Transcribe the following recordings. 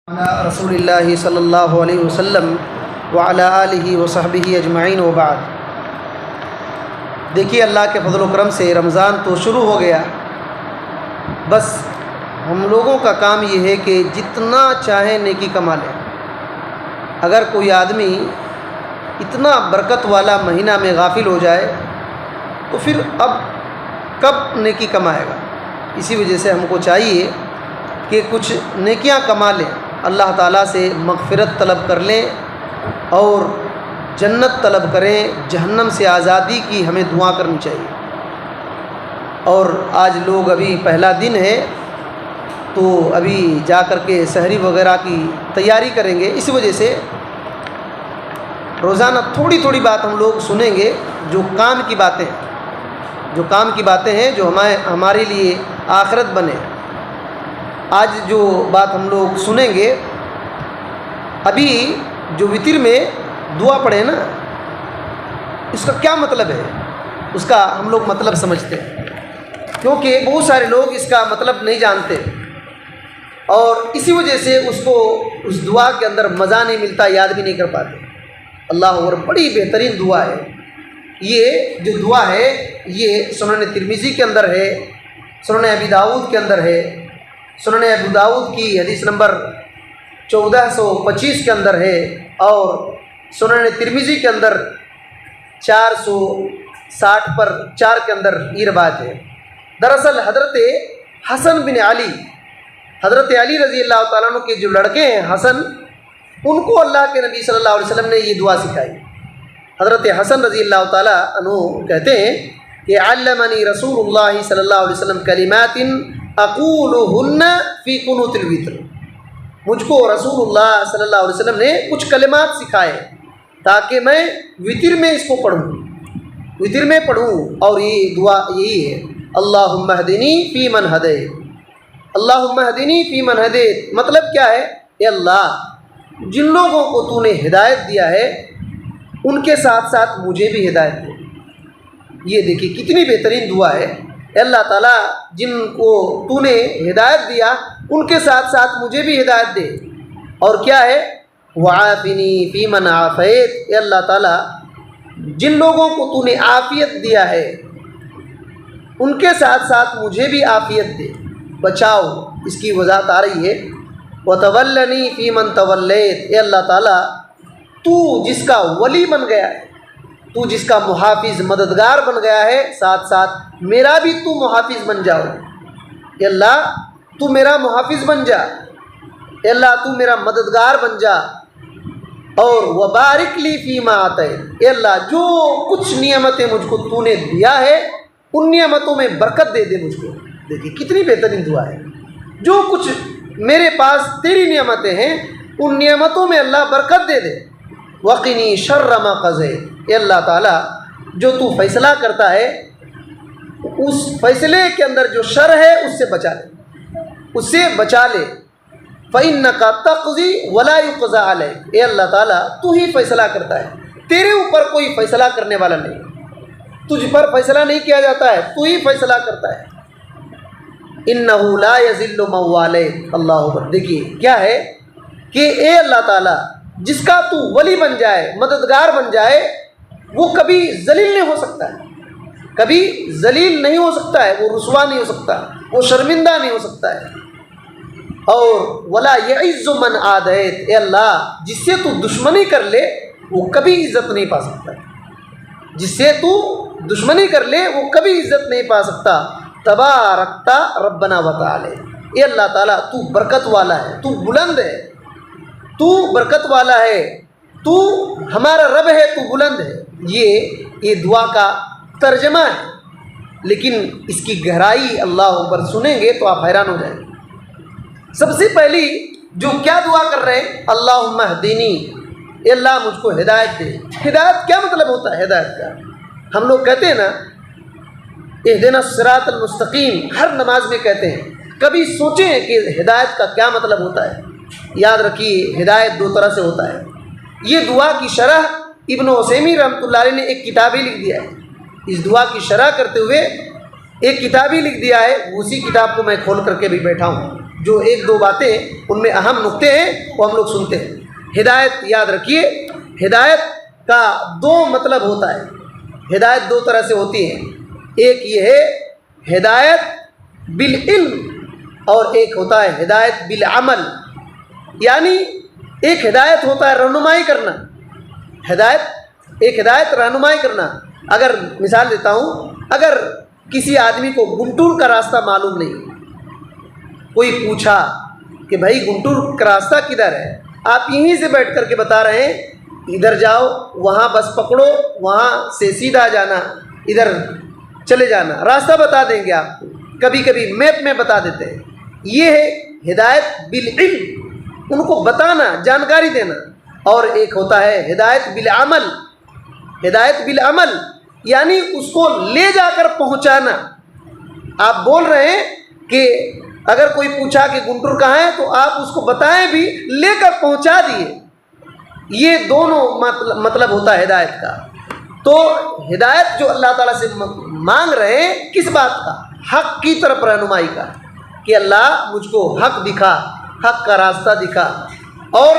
رسول اللہ صلی اللہ علیہ وسلم وعلی آلہ وصحبہ اجمعین وبعد۔ دیکھیے، اللہ کے فضل و کرم سے رمضان تو شروع ہو گیا۔ بس ہم لوگوں کا کام یہ ہے کہ جتنا چاہیں نیکی کما لیں۔ اگر کوئی آدمی اتنا برکت والا مہینہ میں غافل ہو جائے تو پھر اب کب نیکی کمائے گا؟ اسی وجہ سے ہم کو چاہیے کہ کچھ نیکیاں کما لیں، اللہ تعالیٰ سے مغفرت طلب کر لیں اور جنت طلب کریں، جہنم سے آزادی کی ہمیں دعا کرنی چاہیے۔ اور آج لوگ ابھی پہلا دن ہے تو ابھی جا کر کے سحری وغیرہ کی تیاری کریں گے، اس وجہ سے روزانہ تھوڑی تھوڑی بات ہم لوگ سنیں گے، جو کام کی باتیں ہیں جو ہمارے لیے آخرت بنے۔ آج جو بات ہم لوگ سنیں گے، ابھی جو وتر میں دعا پڑھے نا، اس کا کیا مطلب ہے؟ اس کا ہم لوگ مطلب سمجھتے ہیں، کیونکہ بہت سارے لوگ اس کا مطلب نہیں جانتے اور اسی وجہ سے اس دعا کے اندر مزہ نہیں ملتا، یاد بھی نہیں کر پاتے۔ اللہ اکبر، بڑی بہترین دعا ہے یہ جو دعا ہے۔ یہ سنن ترمذی کے اندر ہے، سنن ابی داؤد کے اندر ہے، سنن ابو داؤد کی حدیث نمبر 1425 کے اندر ہے، اور سنن ترمذی کے اندر 460 پر 4 کے اندر یہ روایت ہے۔ دراصل حضرت حسن بن علی، حضرت علی رضی اللہ تعالیٰ عنہ کے جو لڑکے ہیں حسن، ان کو اللہ کے نبی صلی اللہ علیہ وسلم نے یہ دعا سکھائی۔ حضرت حسن رضی اللہ تعالیٰ عنہ کہتے ہیں کہ علمنی رسول اللہ صلی اللہ علیہ وسلم کلمات اقولہن فی قنوت الوتر، مجھ کو رسول اللہ صلی اللہ علیہ وسلم نے کچھ کلمات سکھائے تاکہ میں وتر میں اس کو پڑھوں، اور یہ دعا یہی ہے، اللہم اہدنی فی من ہدیت، اللہم اہدنی فی من ہدیت۔ مطلب کیا ہے؟ اے اللہ، جن لوگوں کو تو نے ہدایت دیا ہے ان کے ساتھ ساتھ مجھے بھی ہدایت دے۔ یہ دیکھیے کتنی بہترین دعا ہے۔ اے اللہ تعالیٰ، جن کو تو نے ہدایت دیا ان کے ساتھ ساتھ مجھے بھی ہدایت دے۔ اور کیا ہے؟ وعافنی فی من عافیت، اے اللہ تعالیٰ، جن لوگوں کو تو نے عافیت دیا ہے ان کے ساتھ ساتھ مجھے بھی عافیت دے، بچاؤ۔ اس کی وضاحت آ رہی ہے، وتولنی فی من تولیت، اے اللہ تعالیٰ، تو جس کا ولی بن گیا ہے، تو جس کا محافظ مددگار بن گیا ہے، ساتھ ساتھ میرا بھی تو محافظ بن جاؤ۔ اے اللہ، تو میرا محافظ بن جا، اے اللہ تو میرا مددگار بن جا۔ اور وبارک لی فیما آتیت، اے اللہ، جو کچھ نعمتیں مجھ کو تو نے دیا ہے ان نعمتوں میں برکت دے دے مجھ کو۔ دیکھیے کتنی بہترین دعا ہے، جو کچھ میرے پاس تیری نعمتیں ہیں ان نعمتوں میں اللہ برکت دے دے۔ وقنی شر ما قضیت، اے اللہ تعالیٰ، جو تو فیصلہ کرتا ہے اس فیصلے کے اندر جو شر ہے اس سے بچا لے۔ فإنک تقضی ولا یقضی علیک، اے اللہ تعالیٰ، تو ہی فیصلہ کرتا ہے، تیرے اوپر کوئی فیصلہ کرنے والا نہیں، تجھ پر فیصلہ نہیں کیا جاتا ہے، تو ہی فیصلہ کرتا ہے۔ انہ لا یذل من والیت، اللہ اکبر۔ دیکھیے کیا ہے کہ اے اللہ تعالیٰ، جس کا تو ولی بن جائے، مددگار بن جائے، وہ کبھی ذلیل نہیں ہو سکتا ہے، وہ رسوا نہیں ہو سکتا، وہ شرمندہ نہیں ہو سکتا ہے۔ اور ولا یعز من عادیت، اے اللہ، جس سے تو دشمنی کر لے وہ کبھی عزت نہیں پا سکتا، جس سے تو دشمنی کر لے وہ کبھی عزت نہیں پا سکتا۔ تبارکتا ربنا وتعالی، اے اللہ تعالیٰ، تو برکت والا ہے، تو بلند ہے، تو برکت والا ہے، تو ہمارا رب ہے، تو بلند ہے۔ یہ دعا کا ترجمہ ہے، لیکن اس کی گہرائی اللہ اکبر سنیں گے تو آپ حیران ہو جائیں گے۔ سب سے پہلی جو کیا دعا کر رہے ہیں، اللہم اہدنی، اے اللہ مجھ کو ہدایت دے۔ ہدایت کیا مطلب ہوتا ہے؟ ہدایت کا ہم لوگ کہتے ہیں نا، اہدنا الصراط المستقیم، ہر نماز میں کہتے ہیں۔ کبھی سوچیں کہ ہدایت کا کیا مطلب ہوتا ہے؟ یاد رکھیے، ہدایت دو طرح سے ہوتا ہے۔ یہ دعا کی شرح ابن عثیمین رحمۃ اللہ علیہ نے ایک کتاب ہی لکھ دیا ہے، اس دعا کی شرح کرتے ہوئے ایک کتاب ہی لکھ دیا ہے، اسی کتاب کو میں کھول کر کے بھی بیٹھا ہوں۔ جو ایک دو باتیں ان میں اہم نقطے ہیں وہ ہم لوگ سنتے ہیں۔ ہدایت یاد رکھیے، ہدایت کا دو مطلب ہوتا ہے۔ ہدایت دو طرح سے ہوتی ہے، ایک یہ ہے ہدایت بالعلم اور ایک ہوتا ہے ہدایت بالعمل۔ یعنی ایک ہدایت ہوتا ہے رہنمائی کرنا، ایک ہدایت رہنمائی کرنا۔ اگر مثال دیتا ہوں، اگر کسی آدمی کو گنٹور کا راستہ معلوم نہیں، کوئی پوچھا کہ بھائی گنٹور کا راستہ کدھر ہے، آپ یہیں سے بیٹھ کر کے بتا رہے ہیں ادھر جاؤ، وہاں بس پکڑو، وہاں سے سیدھا جانا، ادھر چلے جانا، راستہ بتا دیں گے آپ کو، کبھی کبھی میپ میں بتا دیتے ہیں۔ یہ ہے ہدایت بالعلم، ان کو بتانا، جانکاری دینا۔ اور ایک ہوتا ہے ہدایت بالعمل۔ ہدایت بالعمل یعنی اس کو لے جا کر پہنچانا۔ آپ بول رہے ہیں کہ اگر کوئی پوچھا کہ گنٹور کہاں ہے تو آپ اس کو بتائیں بھی، لے کر پہنچا دیے۔ یہ دونوں مطلب ہوتا ہے ہدایت کا۔ تو ہدایت جو اللہ تعالیٰ سے مانگ رہے ہیں کس بات کا؟ حق کی طرف رہنمائی کا، کہ اللہ مجھ کو حق دکھا، حق کا راستہ دکھا، اور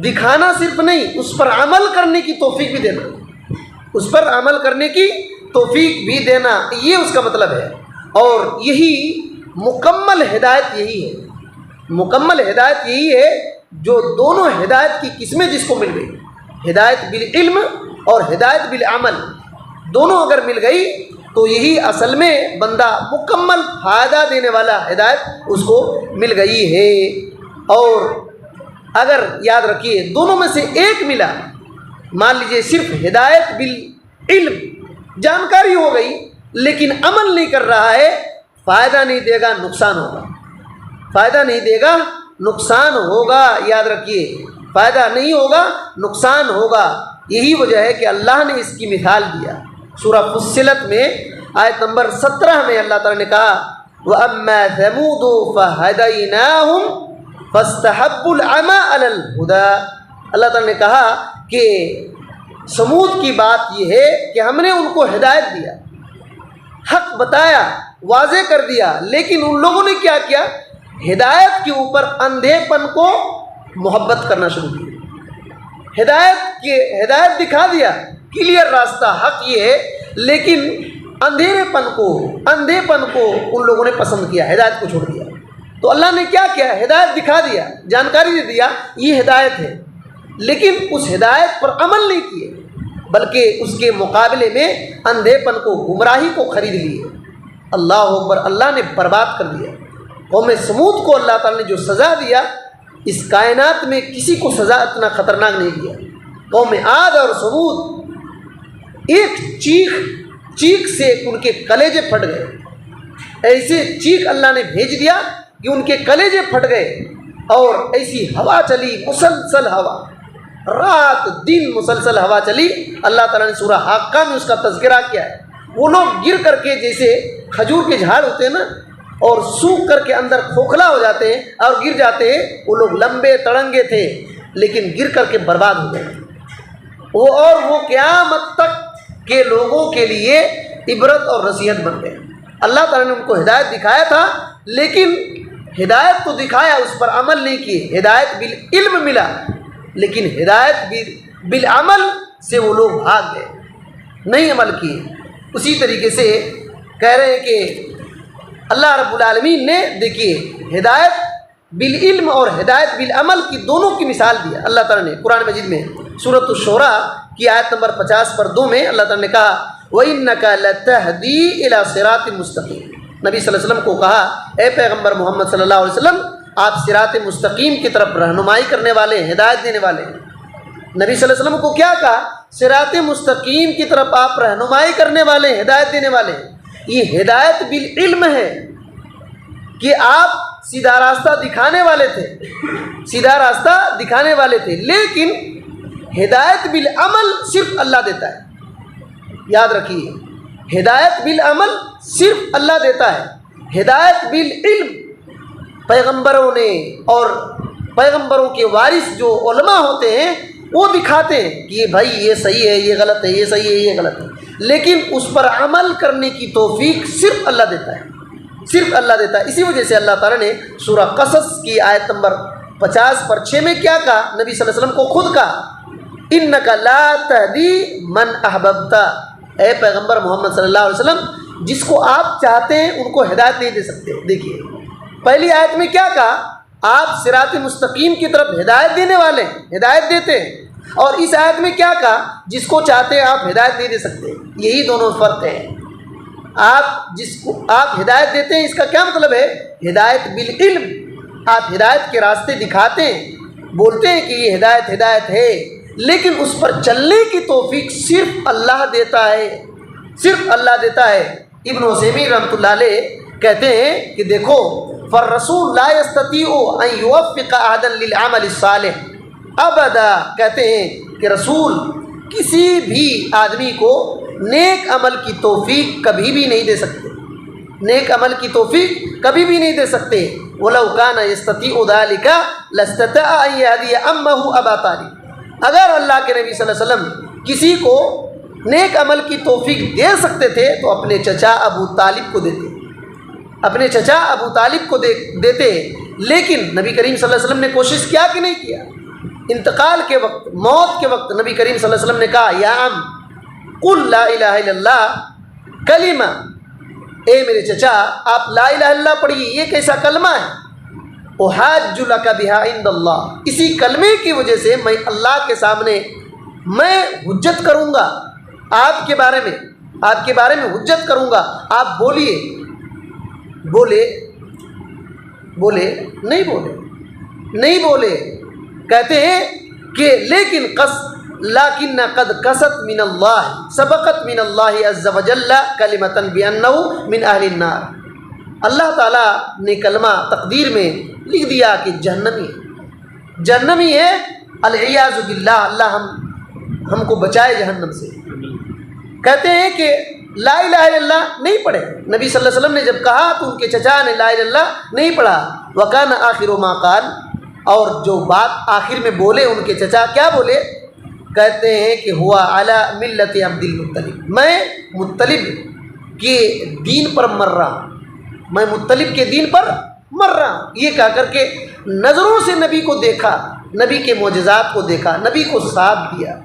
دکھانا صرف نہیں، اس پر عمل کرنے کی توفیق بھی دینا، اس پر عمل کرنے کی توفیق بھی دینا، یہ اس کا مطلب ہے۔ اور یہی مکمل ہدایت یہی ہے، مکمل ہدایت یہی ہے جو دونوں ہدایت کی قسمیں جس کو مل گئی، ہدایت بالعلم اور ہدایت بالعمل، دونوں اگر مل گئی تو یہی اصل میں بندہ مکمل فائدہ دینے والا ہدایت اس کو مل گئی ہے۔ اور اگر یاد رکھیے دونوں میں سے ایک ملا، مان لیجئے صرف ہدایت بالعلم، جانکاری ہو گئی لیکن عمل نہیں کر رہا ہے، فائدہ نہیں دے گا، نقصان ہوگا، فائدہ نہیں دے گا، نقصان ہوگا۔ یاد رکھیے فائدہ نہیں ہوگا، نقصان ہوگا۔ یہی وجہ ہے کہ اللہ نے اس کی مثال دیا سورہ فصلت میں آیت نمبر 17 میں اللہ تعالیٰ نے کہا وَأَمَّا ثَمُودُ فَهَدَيْنَاهُمْ فَاسْتَحَبُّوا الْعَمَىٰ عَلَى الْهُدَىٰ۔ اللہ تعالیٰ نے کہا کہ سمود کی بات یہ ہے کہ ہم نے ان کو ہدایت دیا، حق بتایا، واضح کر دیا، لیکن ان لوگوں نے کیا کیا؟ ہدایت کے اوپر اندھے پن کو محبت کرنا شروع کیا۔ ہدایت دکھا دیا، کلیئر راستہ حق یہ ہے، لیکن اندھے پن کو ان لوگوں نے پسند کیا، ہدایت کو چھوڑ دیا۔ تو اللہ نے کیا کیا؟ ہدایت دکھا دیا، جانکاری دے دیا، یہ ہدایت ہے، لیکن اس ہدایت پر عمل نہیں کیے، بلکہ اس کے مقابلے میں اندھے پن کو، گمراہی کو خرید لیے۔ اللہ اکبر، اللہ نے برباد کر دیا۔ قوم سمود کو اللہ تعالیٰ نے جو سزا دیا، اس کائنات میں کسی کو سزا اتنا خطرناک نہیں دیا۔ قوم عاد اور سمود ایک چیخ سے ان کے کلیجے پھٹ گئے، ایسے چیخ اللہ نے بھیج دیا کہ ان کے کلیجے پھٹ گئے، اور ایسی ہوا چلی، مسلسل ہوا، رات دن مسلسل ہوا چلی۔ اللہ تعالیٰ نے سورہ حاقہ میں اس کا تذکرہ کیا ہے۔ وہ لوگ گر کر کے، جیسے کھجور کے جھاڑ ہوتے ہیں نا، اور سوکھ کر کے اندر کھوکھلا ہو جاتے ہیں اور گر جاتے ہیں، وہ لوگ لمبے تڑنگے تھے لیکن گر کر کے برباد ہو گئے۔ وہ قیامت تک کے لوگوں کے لیے عبرت اور نصیحت بن گئے۔ اللہ تعالیٰ نے ان کو ہدایت دکھایا تھا، لیکن ہدایت تو دکھایا، اس پر عمل نہیں کیے۔ ہدایت بالعلم ملا، لیکن ہدایت بالعمل سے وہ لوگ بھاگ گئے، نہیں عمل کیے۔ اسی طریقے سے کہہ رہے ہیں کہ اللہ رب العالمین نے دیکھیے ہدایت بالعلم اور ہدایت بالعمل کی دونوں کی مثال دیا اللہ تعالیٰ نے قرآن مجید میں۔ سورۃ الشعراء کی آیت نمبر 50/2 میں اللہ تعالیٰ نے کہا وَإِنَّكَ لَتَهْدِي إِلَىٰ صِرَاطٍ مُسْتَقِيمٍ۔ نبی صلی اللہ علیہ وسلم کو کہا اے پیغمبر محمد صلی اللہ علیہ وسلم، آپ صراط مستقیم کی طرف رہنمائی کرنے والے ہیں، ہدایت دینے والے ہیں۔ نبی صلی اللہ علیہ وسلم کو کیا کہا؟ صراط مستقیم کی طرف آپ رہنمائی کرنے والے ہیں، ہدایت دینے والے ہیں۔ یہ ہدایت بالعلم ہے کہ آپ سیدھا راستہ دکھانے والے تھے، سیدھا راستہ دکھانے والے تھے، لیکن ہدایت بالعمل صرف اللہ دیتا ہے۔ یاد رکھیے ہدایت بالعمل صرف اللہ دیتا ہے۔ ہدایت بالعلم پیغمبروں نے اور پیغمبروں کے وارث جو علماء ہوتے ہیں وہ دکھاتے ہیں کہ بھائی یہ صحیح ہے، یہ غلط ہے، یہ صحیح ہے، یہ غلط ہے، لیکن اس پر عمل کرنے کی توفیق صرف اللہ دیتا ہے۔ صرف اللہ دیتا ہے۔ اسی وجہ سے اللہ تعالیٰ نے سورہ قصص کی آیت نمبر 50/6 میں کیا کہا؟ نبی صلی اللہ علیہ وسلم کو خود کہا اِنَّكَ لَا تَهْدِي مَنْ أَحْبَبْتَ، اے پیغمبر محمد صلی اللہ علیہ وسلم جس کو آپ چاہتے ہیں ان کو ہدایت نہیں دے سکتے۔ دیکھیے پہلی آیت میں کیا کہا؟ آپ صراط مستقیم کی طرف ہدایت دینے والے ہیں، ہدایت دیتے ہیں، اور اس آیت میں کیا کہا؟ جس کو چاہتے ہیں آپ ہدایت نہیں دے سکتے۔ یہی دونوں فرق ہے۔ جس کو آپ ہدایت دیتے ہیں اس کا کیا مطلب ہے؟ ہدایت بالعلم، آپ ہدایت کے راستے دکھاتے ہیں، بولتے ہیں کہ یہ ہدایت ہے، لیکن اس پر چلنے کی توفیق صرف اللہ دیتا ہے، صرف اللہ دیتا ہے۔ ابن عثیمین رحمۃ اللہ علیہ کہتے ہیں کہ دیکھو فالرسول لا يستطيع ان يوفق احدا للعمل الصالح ابدا، کہتے ہیں کہ رسول کسی بھی آدمی کو نیک عمل کی توفیق کبھی بھی نہیں دے سکتے، نیک عمل کی توفیق کبھی بھی نہیں دے سکتے۔ وَلَوْ كَانَ يَسْتَطِيعُ ذَلِكَ لَاسْتَطَاعَ أَن يَهْدِيَ أَمَّهُ أَبَا طالب، اگر اللہ کے نبی صلی اللہ علیہ وسلم کسی کو نیک عمل کی توفیق دے سکتے تھے تو اپنے چچا ابو طالب کو دیتے، اپنے چچا ابو طالب کو دیتے، لیکن نبی کریم صلی اللہ علیہ وسلم نے کوشش کیا کہ نہیں کیا؟ انتقال کے وقت، موت کے وقت نبی کریم صلی اللہ علیہ وسلم نے کہا یا عم قل لا الہ الا اللہ کلمہ، اے میرے چچا آپ لا الہ الا اللہ پڑھیے، یہ کیسا کلمہ ہے؟ احاج لک بہا عند اللہ، اسی کلمے کی وجہ سے میں اللہ کے سامنے میں حجت کروں گا آپ کے بارے میں حجت کروں گا۔ آپ بولیے، نہیں بولے، کہتے ہیں کہ لیکن لیکن قد قصت من اللہ سبقت من اللہ عز وجل کلمۃ بانہ من اہل النار، اللہ تعالیٰ نے کلمہ تقدیر میں لکھ دیا کہ جہنمی ہے، العیاذ باللہ، اللہ ہم کو بچائے جہنم سے۔ کہتے ہیں کہ لا الہ الا اللہ نہیں پڑھے، نبی صلی اللہ علیہ وسلم نے جب کہا تو ان کے چچا نے لا الہ الا اللہ نہیں پڑھا۔ وکان آخر ما قال، اور جو بات آخر میں بولے ان کے چچا کیا بولے؟ کہتے ہیں کہ ہوا علی ملت عبد المطلب، میں مطلب کے دین پر مر رہا ہوں، میں مطلب کے دین پر مر رہا ہوں، یہ کہہ کر کے نظروں سے نبی کو دیکھا، نبی کے معجزات کو دیکھا، نبی کو ساتھ دیا،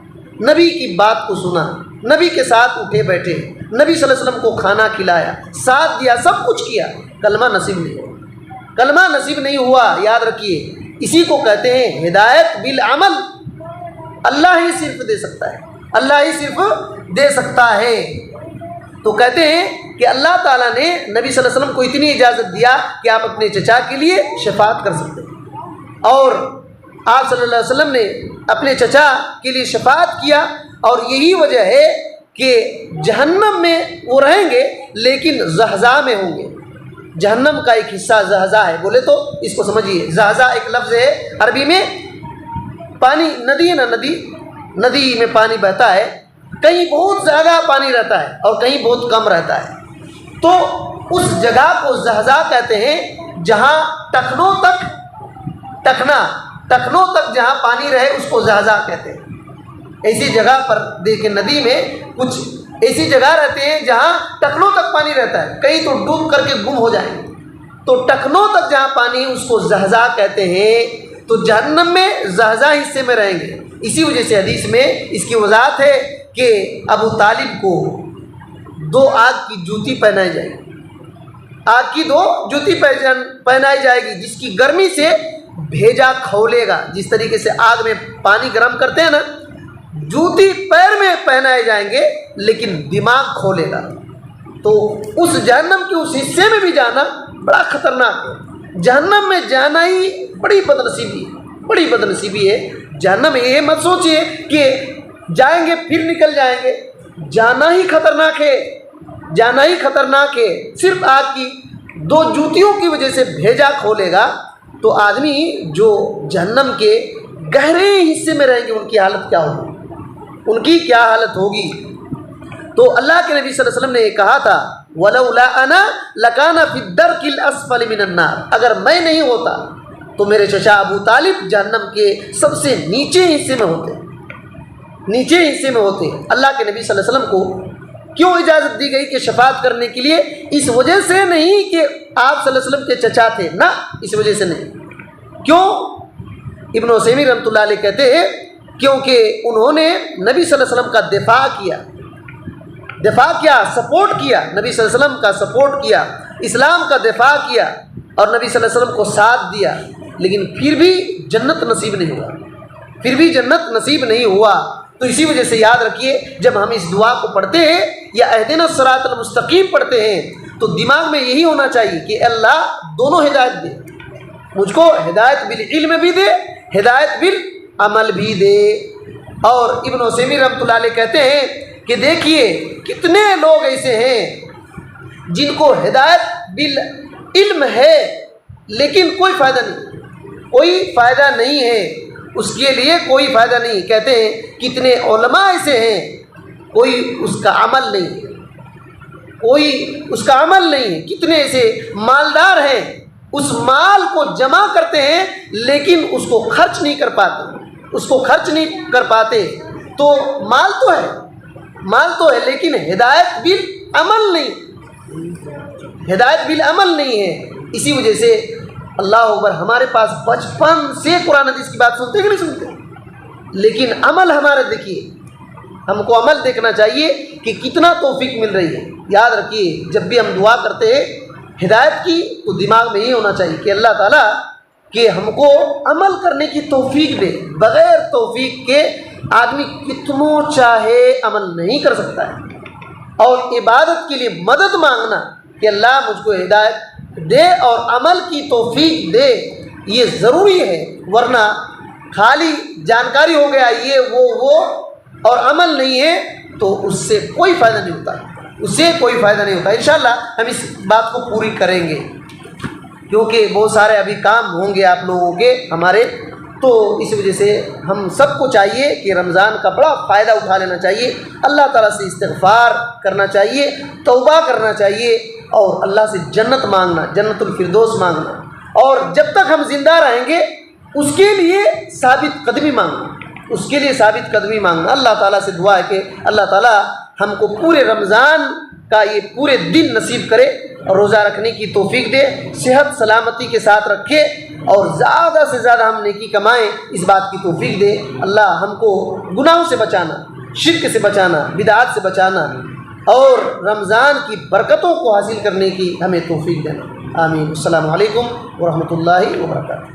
نبی کی بات کو سنا، نبی کے ساتھ اٹھے بیٹھے، نبی صلی اللہ علیہ وسلم کو کھانا کھلایا، ساتھ دیا، سب کچھ کیا، کلمہ نصیب نہیں ہوا، کلمہ نصیب نہیں ہوا۔ یاد رکھیے اسی کو کہتے ہیں ہدایت بالعمل، اللہ ہی صرف دے سکتا ہے، اللہ ہی صرف دے سکتا ہے۔ تو کہتے ہیں کہ اللہ تعالیٰ نے نبی صلی اللہ علیہ وسلم کو اتنی اجازت دیا کہ آپ اپنے چچا کے لیے شفاعت کر سکتے ہیں، اور آپ صلی اللہ علیہ وسلم نے اپنے چچا کے لیے شفاعت کیا، اور یہی وجہ ہے کہ جہنم میں وہ رہیں گے لیکن زحزہ میں ہوں گے۔ جہنم کا ایک حصہ زحزہ ہے، بولے تو اس کو سمجھیے، زحزہ ایک لفظ ہے عربی میں، پانی، ندی ہے نا، ندی میں پانی بہتا ہے، کہیں بہت زیادہ پانی رہتا ہے اور کہیں بہت کم رہتا ہے، تو اس جگہ کو زحزہ کہتے ہیں جہاں ٹخنوں تک جہاں پانی رہے اس کو زحزہ کہتے ہیں۔ ایسی جگہ پر دیکھیں، ندی میں کچھ ایسی جگہ رہتے ہیں جہاں ٹخنوں تک پانی رہتا ہے، کئی تو ڈوب کر کے گم ہو جائیں گے، تو ٹخنوں تک جہاں پانی اس کو زحزہ کہتے ہیں، تو جہنم میں زحزہ حصے میں رہیں گے۔ اسی وجہ سے حدیث میں اس کی وضاحت ہے کہ ابو طالب کو 2 آگ کی جوتی پہنائی جائے گی، آگ کی 2 جوتی پہنائی جائے گی، جس کی گرمی سے بھیجا کھولے گا۔ جس طریقے سے آگ میں پانی گرم کرتے ہیں نا، جوتی پیر میں پہنائے جائیں گے لیکن دماغ کھولے گا۔ تو اس جہنم کے اس حصے میں بھی جانا بڑا خطرناک ہے، جہنم میں جانا ہی بڑی بدنصیبی ہے۔ جہنم میں یہ مت سوچیے کہ جائیں گے پھر نکل جائیں گے، جانا ہی خطرناک ہے۔ صرف آگ کی 2 جوتیوں کی وجہ سے بھیجا کھولے گا، تو آدمی جو جہنم کے گہرے حصے میں رہیں گے ان کی حالت کیا ہوگی؟ تو اللہ کے نبی صلی اللہ علیہ وسلم نے یہ کہا تھا وَلَوْلَا أَنَا لَكَانَ فِي الدَّرْكِ الْأَسْفَلِ مِنَ النَّارِ، اگر میں نہیں ہوتا تو میرے چچا ابو طالب جہنم کے سب سے نیچے حصے میں ہوتے۔ اللہ کے نبی صلی اللہ علیہ وسلم کو کیوں اجازت دی گئی کہ شفاعت کرنے کے لیے؟ اس وجہ سے نہیں کہ آپ صلی اللہ علیہ وسلم کے چچا تھے، نہ، اس وجہ سے نہیں۔ کیوں؟ ابن عثیمین رحمۃ اللہ علیہ کہتے ہیں کیونکہ انہوں نے نبی صلی اللہ علیہ وسلم کا دفاع کیا، سپورٹ کیا، نبی صلی اللہ علیہ وسلم کا سپورٹ کیا، اسلام کا دفاع کیا اور نبی صلی اللہ علیہ وسلم کو ساتھ دیا، لیکن پھر بھی جنت نصیب نہیں ہوا۔ تو اسی وجہ سے یاد رکھیے، جب ہم اس دعا کو پڑھتے ہیں یا اہدنا الصراط المستقیم پڑھتے ہیں تو دماغ میں یہی ہونا چاہیے کہ اللہ دونوں ہدایت دے، مجھ کو ہدایت بالعلم بھی دے، ہدایت بالعمل بھی دے۔ اور ابن عثیمین رحمۃ اللہ علیہ کہتے ہیں کہ دیکھیے کتنے لوگ ایسے ہیں جن کو ہدایت بالعلم ہے لیکن کوئی فائدہ نہیں ہے، اس کے لیے کوئی فائدہ نہیں۔ کہتے ہیں کتنے علماء ایسے ہیں کوئی اس کا عمل نہیں ہے، کتنے ایسے مالدار ہیں اس مال کو جمع کرتے ہیں لیکن اس کو خرچ نہیں کر پاتے، تو مال تو ہے لیکن ہدایت بالعمل نہیں ہے۔ اسی وجہ سے اللہ اکبر، ہمارے پاس بچپن سے قرآن حدیث کی بات سنتے کہ نہیں سنتے، لیکن عمل ہمارے دیکھیے، ہم کو عمل دیکھنا چاہیے کہ کتنا توفیق مل رہی ہے۔ یاد رکھیے جب بھی ہم دعا کرتے ہیں ہدایت کی تو دماغ میں یہ ہونا چاہیے کہ اللہ تعالیٰ کہ ہم کو عمل کرنے کی توفیق دے۔ بغیر توفیق کے آدمی کتنوں چاہے عمل نہیں کر سکتا ہے، اور عبادت کے لیے مدد مانگنا کہ اللہ مجھ کو ہدایت دے اور عمل کی توفیق دے، یہ ضروری ہے، ورنہ خالی جانکاری ہو گیا یہ وہ اور عمل نہیں ہے تو اس سے کوئی فائدہ نہیں ہوتا۔ انشاءاللہ ہم اس بات کو پوری کریں گے کیونکہ بہت سارے ابھی کام ہوں گے آپ لوگوں کے ہمارے، تو اس وجہ سے ہم سب کو چاہیے کہ رمضان کا بڑا فائدہ اٹھا لینا چاہیے، اللہ تعالیٰ سے استغفار کرنا چاہیے، توبہ کرنا چاہیے اور اللہ سے جنت مانگنا، جنت الفردوس مانگنا، اور جب تک ہم زندہ رہیں گے اس کے لیے ثابت قدمی مانگنا۔ اللہ تعالیٰ سے دعا ہے کہ اللہ تعالیٰ ہم کو پورے رمضان کا یہ پورے دن نصیب کرے اور روزہ رکھنے کی توفیق دے، صحت سلامتی کے ساتھ رکھے اور زیادہ سے زیادہ ہم نیکی کمائیں، اس بات کی توفیق دے۔ اللہ ہم کو گناہوں سے بچانا، شرک سے بچانا، بدعات سے بچانا اور رمضان کی برکتوں کو حاصل کرنے کی ہمیں توفیق دینا۔ آمین۔ السلام علیکم ورحمۃ اللہ وبرکاتہ۔